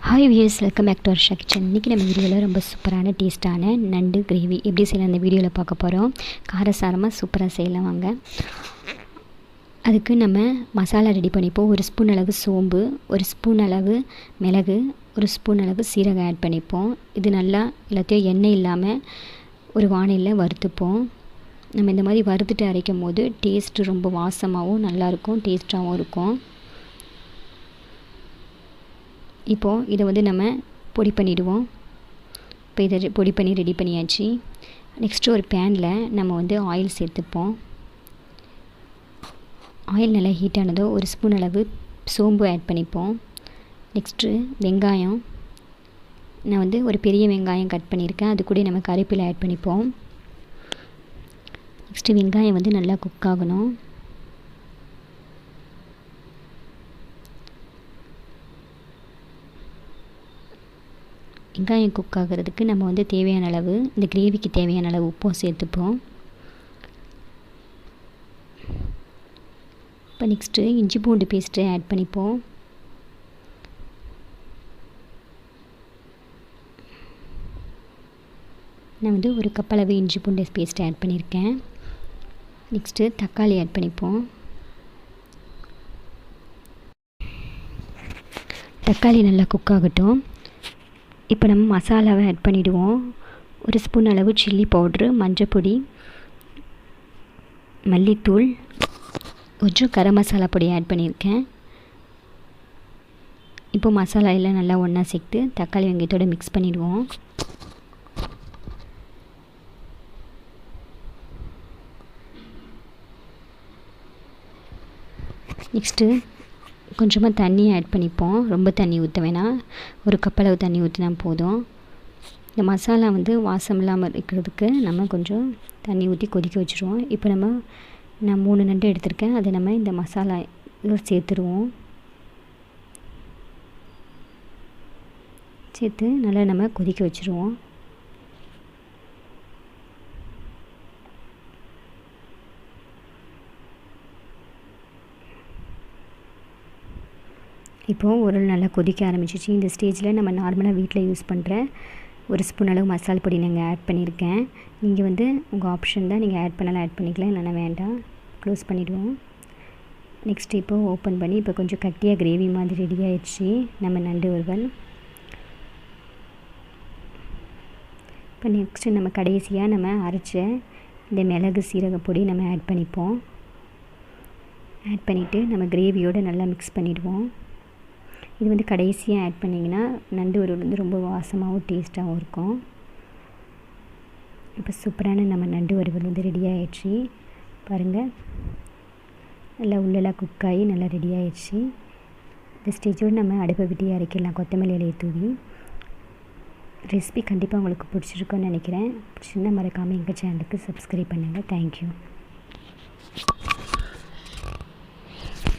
Hi views, welcome back to Harsha kitchen. இன்றைக்கி நம்ம வீடியோவில் ரொம்ப சூப்பரான டேஸ்ட்டான நண்டு கிரேவி எப்படி செய்யலாம் அந்த வீடியோவில் பார்க்க போகிறோம். காரசாரமாக சூப்பராக செய்யலாம் வாங்க. அதுக்கு நம்ம மசாலா ரெடி பண்ணிப்போம். 1 ஸ்பூன் அளவு சோம்பு, 1 ஸ்பூன் அளவு மிளகு, 1 ஸ்பூன் அளவு சீரகம் ஆட் பண்ணிப்போம். இது நல்லா எல்லாத்தையும் எண்ணெய் இல்லாமல் ஒரு வாணலியில் வறுத்துப்போம். நம்ம இந்த மாதிரி வறுத்துட்டு அரைக்கும் போது டேஸ்ட்டு ரொம்ப வாசமாகவும் நல்லாயிருக்கும், டேஸ்ட்டாகவும் இருக்கும். இப்போது இதை வந்து நம்ம பொடி பண்ணிவிடுவோம். இப்போ இதை பொடி பண்ணி ரெடி பண்ணியாச்சு. நெக்ஸ்ட்டு ஒரு பேனில் நம்ம வந்து ஆயில் சேர்த்துப்போம். ஆயில் நல்லா ஹீட் ஆனதோ 1 ஸ்பூன் அளவு சோம்பு ஆட் பண்ணிப்போம். நெக்ஸ்ட்டு வெங்காயம், நான் வந்து ஒரு பெரிய வெங்காயம் கட் பண்ணியிருக்கேன். அது கூட நம்ம கருவேப்பிலை ஆட் பண்ணிப்போம். நெக்ஸ்ட்டு வெங்காயம் வந்து நல்லா குக் ஆகணும். வெங்காயம் குக் ஆகிறதுக்கு நம்ம வந்து தேவையான அளவு, இந்த கிரேவிக்கு தேவையான அளவு உப்பும் சேர்த்துப்போம். இப்போ நெக்ஸ்ட்டு இஞ்சி பூண்டு பேஸ்ட்டு ஆட் பண்ணிப்போம். நான் வந்து 1 கப் அளவு இஞ்சி பூண்டு பேஸ்ட்டு ஆட் பண்ணியிருக்கேன். நெக்ஸ்ட்டு தக்காளி ஆட் பண்ணிப்போம். தக்காளி நல்லா குக் ஆகட்டும். இப்போ நம்ம மசாலாவை ஆட் பண்ணிவிடுவோம். 1 ஸ்பூன் அளவு சில்லி பவுட்ரு, மஞ்சப்பொடி, மல்லித்தூள், கொஞ்சம் கரம் மசாலா பொடி ஆட் பண்ணியிருக்கேன். இப்போ மசாலா எல்லாம் நல்லா ஒன்றா சேர்த்து தக்காளி வெங்காயத்தோடு மிக்ஸ் பண்ணிவிடுவோம். நெக்ஸ்ட்டு கொஞ்சமாக தண்ணி ஆட் பண்ணிப்போம். ரொம்ப தண்ணி ஊற்ற வேணாம், 1 கப் அளவு தண்ணி ஊற்றினா போதும். இந்த மசாலா வந்து வாசம் இல்லாமல் இருக்கிறதுக்கு நம்ம கொஞ்சம் தண்ணி ஊற்றி கொதிக்க வச்சுருவோம். இப்போ நான் 3 நண்டு எடுத்திருக்கேன். அதை நம்ம இந்த மசாலா சேர்த்துருவோம். சேர்த்து நல்லா நம்ம கொதிக்க வச்சுருவோம். இப்போது ஒரு நல்லா கொதிக்க ஆரம்பிச்சிச்சு. இந்த ஸ்டேஜில் நம்ம நார்மலாக வீட்டில் யூஸ் பண்ணுற 1 ஸ்பூன் அளவு மசாலா பொடி நாங்கள் ஆட் பண்ணியிருக்கேன். நீங்கள் வந்து உங்கள் ஆப்ஷன் தான், நீங்கள் ஆட் பண்ணலாம், ஆட் பண்ணிக்கலாம், இல்லைன்னா வேண்டாம். க்ளோஸ் பண்ணிவிடுவோம். நெக்ஸ்ட் இப்போது ஓப்பன் பண்ணி இப்போ கொஞ்சம் கட்டியாக கிரேவி மாதிரி ரெடி ஆயிடுச்சு நம்ம நண்டு வறுவல். இப்போ நெக்ஸ்ட்டு நம்ம கடைசியாக நம்ம அரைச்ச இந்த மிளகு சீரக பொடி நம்ம ஆட் பண்ணிப்போம். ஆட் பண்ணிவிட்டு நம்ம கிரேவியோடு நல்லா மிக்ஸ் பண்ணிவிடுவோம். இது வந்து கடைசியாக ஆட் பண்ணிங்கன்னா நண்டு வறுவல் வந்து ரொம்ப வாசமாகவும் டேஸ்ட்டாகவும் இருக்கும். இப்போ சூப்பரான நம்ம நண்டு வறுவல் வந்து ரெடி ஆகிடுச்சு. பாருங்கள், நல்லா உள்ளெல்லாம் குக் ஆகி நல்லா ரெடி ஆகிடுச்சு. இந்த ஸ்டேஜோடு நம்ம அடுப்பை விட்டு இறக்கிடலாம் கொத்தமல்லி இலையை தூவி. ரெசிபி கண்டிப்பாக உங்களுக்கு பிடிச்சிருக்குன்னு நினைக்கிறேன். பிடிச்சிருந்தால் மறக்காமல் எங்கள் சேனலுக்கு சப்ஸ்கிரைப் பண்ணுங்கள். தேங்க்யூ.